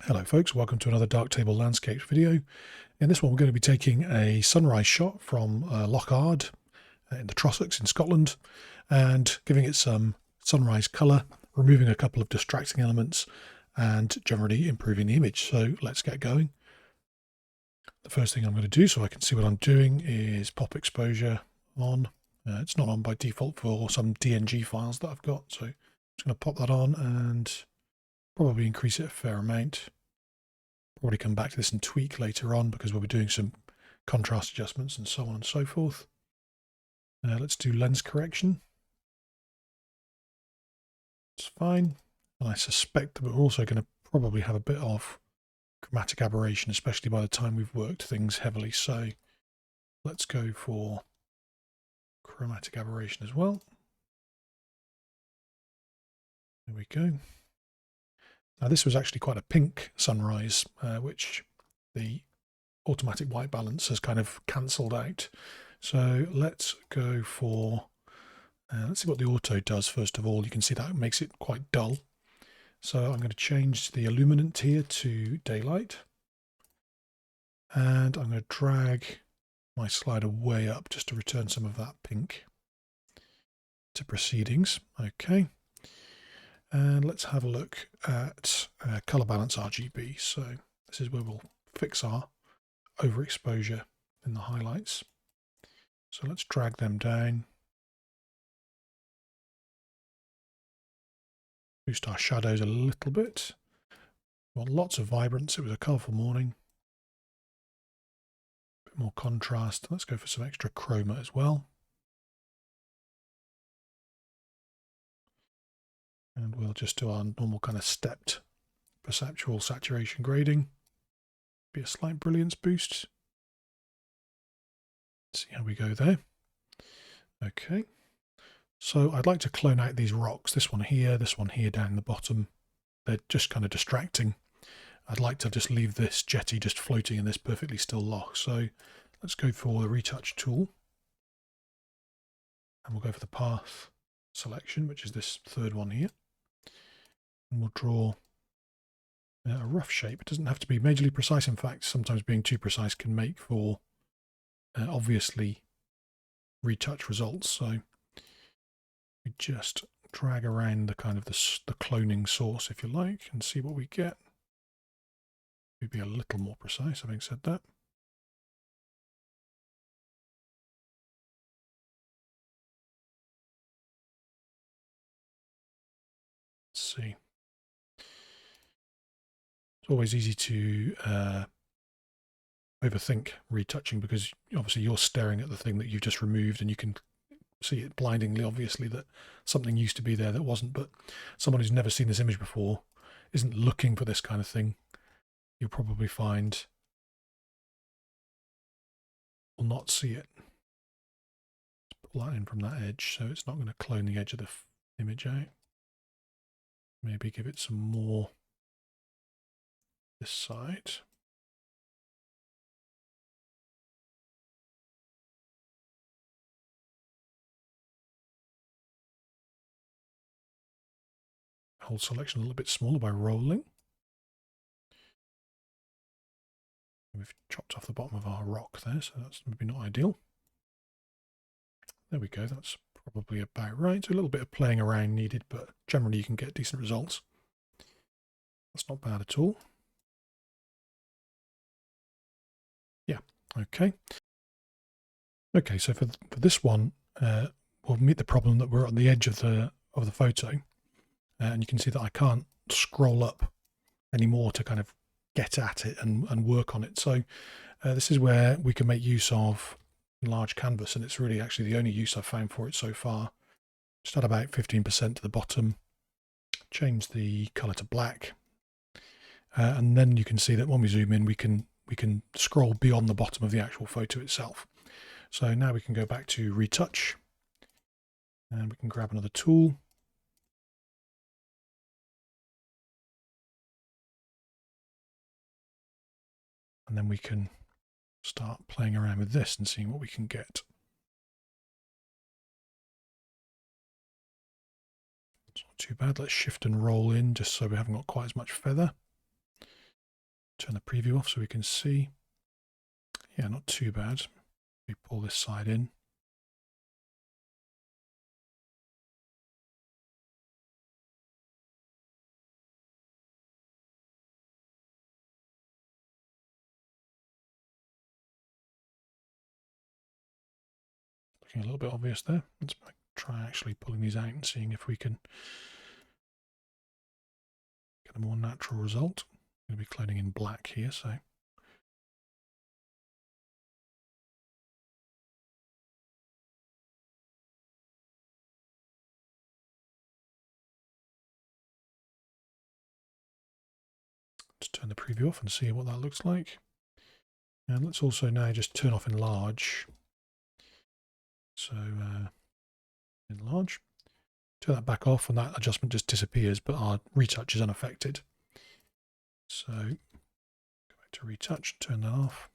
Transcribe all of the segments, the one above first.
Hello folks, welcome to another Darktable Landscapes video. In this one we're going to be taking a sunrise shot from Loch Ard in the Trossachs in Scotland and giving it some sunrise colour, removing a couple of distracting elements and generally improving the image. So let's get going. The first thing I'm going to do so I can see what I'm doing is pop exposure on. It's not on by default for some DNG files that I've got, so I'm just going to pop that on and probably increase it a fair amount. Probably come back to this and tweak later on because we'll be doing some contrast adjustments and so on and so forth. Let's do lens correction. It's fine. And I suspect that we're also going to probably have a bit of chromatic aberration, especially by the time we've worked things heavily. So let's go for chromatic aberration as well. There we go. Now this was actually quite a pink sunrise, which the automatic white balance has kind of cancelled out. So let's go for, let's see what the auto does first of all. You can see that makes it quite dull. So I'm going to change the illuminant here to daylight. And I'm going to drag my slider way up just to return some of that pink to proceedings. Okay. And let's have a look at color balance RGB. So this is where we'll fix our overexposure in the highlights. So let's drag them down. Boost our shadows a little bit. We want lots of vibrance. It was a colourful morning. A bit more contrast. Let's go for some extra chroma as well. And we'll just do our normal kind of stepped perceptual saturation grading. Be a slight brilliance boost. See how we go there. Okay. So I'd like to clone out these rocks. This one here down the bottom. They're just kind of distracting. I'd like to just leave this jetty just floating in this perfectly still loch. So let's go for the retouch tool. And we'll go for the path selection, which is this third one here. And we'll draw a rough shape. It doesn't have to be majorly precise. In fact, sometimes being too precise can make for obviously retouch results. So we just drag around the kind of the cloning source, if you like, and see what we get. Maybe a little more precise, having said that. Let's see. It's always easy to overthink retouching because obviously you're staring at the thing that you've just removed and you can see it blindingly obviously that something used to be there that wasn't, but someone who's never seen this image before isn't looking for this kind of thing. You'll probably find will not see it. Let's pull that in from that edge so it's not going to clone the edge of the image out. Maybe give it some more this side. Hold selection a little bit smaller by rolling. We've chopped off the bottom of our rock there, so that's maybe not ideal. There we go, that's probably about right. So a little bit of playing around needed, but generally you can get decent results. That's not bad at all. Yeah, okay. Okay, so for this one, we'll meet the problem that we're on the edge of the photo, and you can see that I can't scroll up anymore to kind of get at it and work on it. So this is where we can make use of large canvas, and it's really actually the only use I've found for it so far. Just add about 15% to the bottom, change the color to black, and then you can see that when we zoom in we can scroll beyond the bottom of the actual photo itself. So now we can go back to retouch and we can grab another tool. And then we can start playing around with this and seeing what we can get. It's not too bad. Let's shift and roll in just so we haven't got quite as much feather. Turn the preview off so we can see. Yeah, not too bad. We pull this side in. Looking a little bit obvious there. Let's try actually pulling these out and seeing if we can get a more natural result. I'm going to be cloning in black here, so let's turn the preview off and see what that looks like. And let's also now just turn off enlarge. So enlarge. Turn that back off and that adjustment just disappears, but our retouch is unaffected. So go back to retouch, turn that off.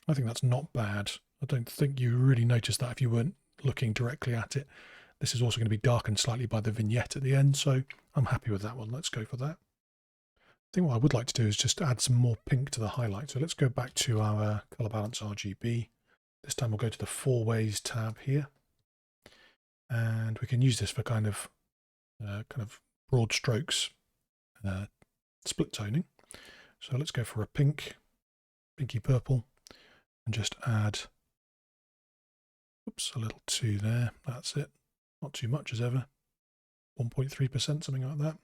I think that's not bad. I don't think you really notice that if you weren't looking directly at it. This is also going to be darkened slightly by the vignette at the end, so I'm happy with that one. Let's go for that. I think what I would like to do is just add some more pink to the highlight. So let's go back to our color balance RGB. This time we'll go to the 4 ways tab here. And we can use this for kind of broad strokes split toning. So let's go for a pink, pinky purple, and just add, oops, a little 2 there. That's it. Not too much as ever. 1.3%, something like that.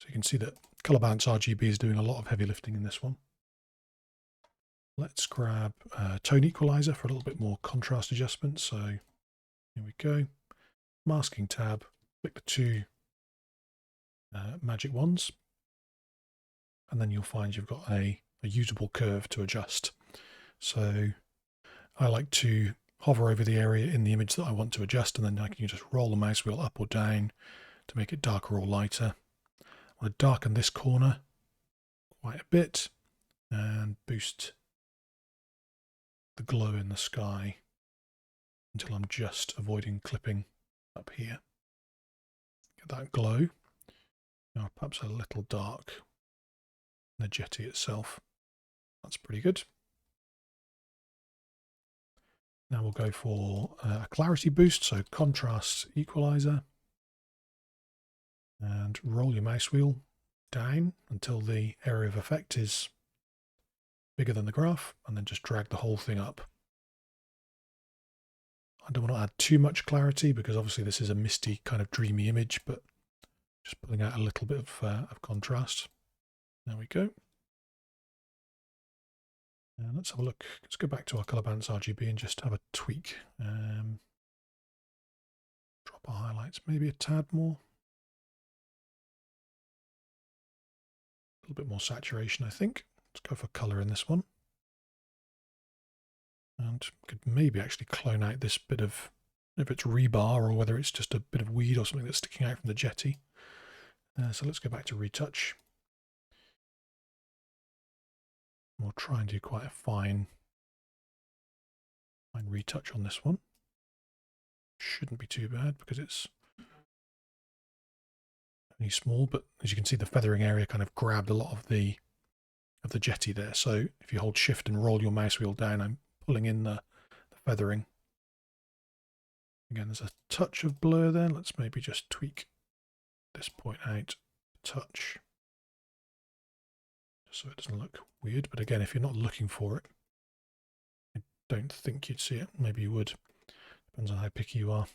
So you can see that color balance RGB is doing a lot of heavy lifting in this one. Let's grab tone equalizer for a little bit more contrast adjustment. So here we go. Masking tab, click the 2 magic ones, and then you'll find you've got a usable curve to adjust. So I like to hover over the area in the image that I want to adjust, and then I can just roll the mouse wheel up or down to make it darker or lighter. I want to darken this corner quite a bit and boost the glow in the sky until I'm just avoiding clipping up here. Get that glow. Now perhaps a little dark in the jetty itself. That's pretty good. Now we'll go for a clarity boost, so contrast equalizer, and roll your mouse wheel down until the area of effect is bigger than the graph, and then just drag the whole thing up. I don't want to add too much clarity because obviously this is a misty kind of dreamy image, but just pulling out a little bit of contrast. There we go. And let's have a look. Let's go back to our color balance RGB and just have a tweak. Drop our highlights maybe a tad more. A little bit more saturation, I think. Let's go for color in this one. And could maybe actually clone out this bit of, if it's rebar or whether it's just a bit of weed or something that's sticking out from the jetty. So let's go back to retouch. We'll try and do quite a fine retouch on this one. Shouldn't be too bad because it's only small, but as you can see, the feathering area kind of grabbed a lot of the jetty there. So if you hold shift and roll your mouse wheel down, I'm pulling in the feathering. Again, there's a touch of blur there. Let's maybe just tweak this point out a touch, just so it doesn't look weird. But again, if you're not looking for it, I don't think you'd see it. Maybe you would. Depends on how picky you are.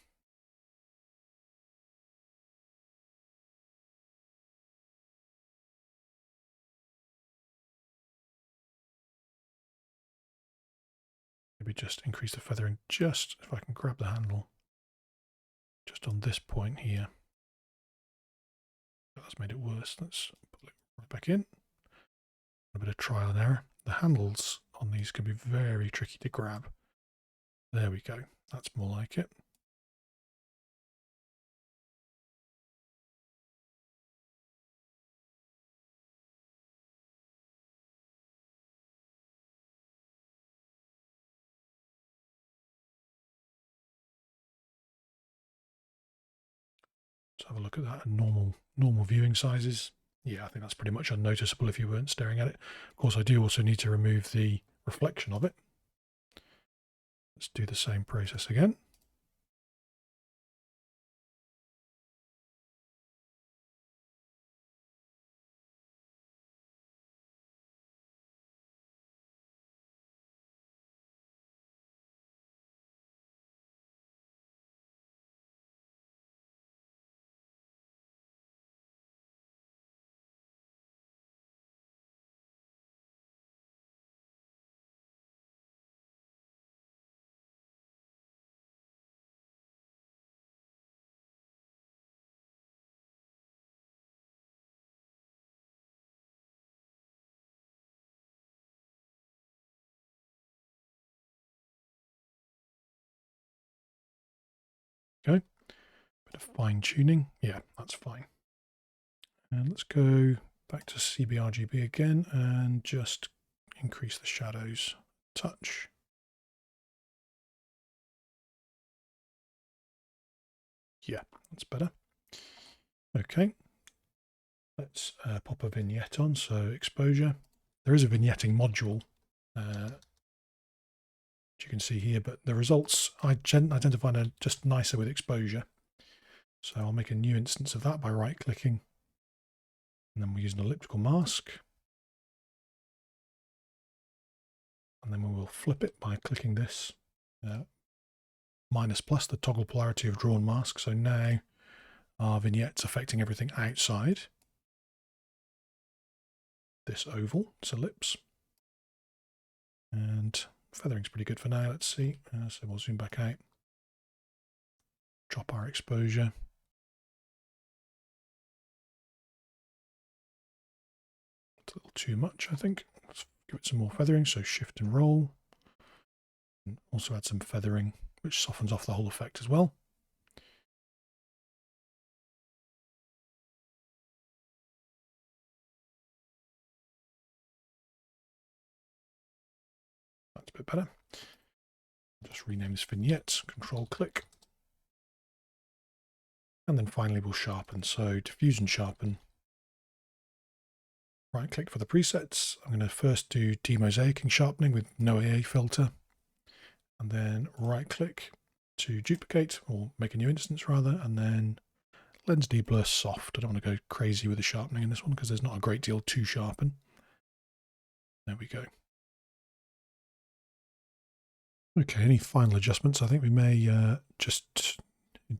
Maybe just increase the feathering just, if I can grab the handle, just on this point here. That's made it worse. Let's pull it right back in. A bit of trial and error. The handles on these can be very tricky to grab. There we go. That's more like it. Let's have a look at that. Normal viewing sizes. Yeah, I think that's pretty much unnoticeable if you weren't staring at it. Of course, I do also need to remove the reflection of it. Let's do the same process again. Okay, bit of fine tuning. Yeah, that's fine. And let's go back to CBRGB again and just increase the shadows a touch. Yeah, that's better. Okay, let's pop a vignette on. So exposure. There is a vignetting module, which you can see here, but the results I tend to find are just nicer with exposure. So I'll make a new instance of that by right-clicking, and then we'll use an elliptical mask. And then we will flip it by clicking this minus plus, the toggle polarity of drawn mask. So now our vignette's affecting everything outside this oval, this ellipse. And feathering's pretty good for now. Let's see. So we'll zoom back out. Drop our exposure. It's a little too much, I think. Let's give it some more feathering. So shift and roll. And also add some feathering, which softens off the whole effect as well. That's a bit better. Just rename this vignette, control click. And then finally we'll sharpen. So diffuse and sharpen. Right click for the presets. I'm going to first do demosaicing sharpening with no AA filter. And then right click to duplicate, or make a new instance rather, and then lens deblur soft. I don't want to go crazy with the sharpening in this one because there's not a great deal to sharpen. There we go. Okay, any final adjustments? I think we may just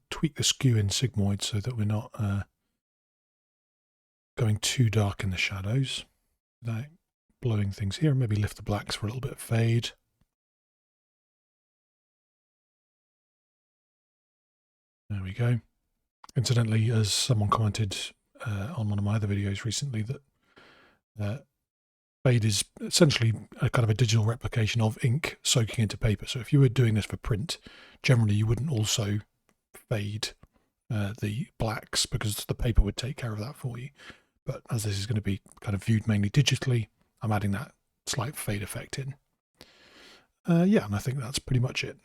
tweak the skew in sigmoid so that we're not going too dark in the shadows without blowing things here. Maybe lift the blacks for a little bit of fade. There we go. Incidentally, as someone commented on one of my other videos recently, that fade is essentially a kind of a digital replication of ink soaking into paper. So if you were doing this for print, generally you wouldn't also fade the blacks because the paper would take care of that for you. But as this is going to be kind of viewed mainly digitally, I'm adding that slight fade effect in. Yeah, and I think that's pretty much it.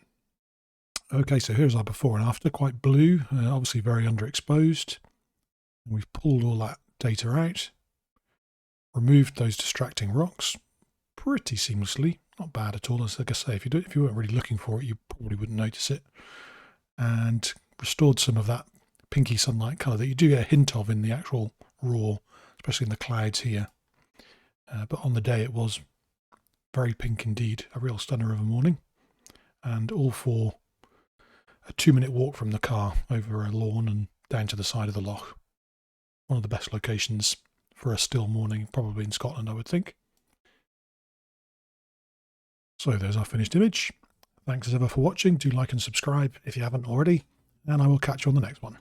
Okay, so here's our before and after, quite blue, obviously very underexposed. And we've pulled all that data out, removed those distracting rocks pretty seamlessly, not bad at all. As like I say, if you weren't really looking for it, you probably wouldn't notice it. And restored some of that pinky sunlight colour that you do get a hint of in the actual raw, especially in the clouds here. But on the day it was very pink indeed, a real stunner of a morning. And all for a 2-minute walk from the car over a lawn and down to the side of the loch. One of the best locations for a still morning, probably in Scotland, I would think. So there's our finished image. Thanks as ever for watching. Do like and subscribe if you haven't already, and I will catch you on the next one.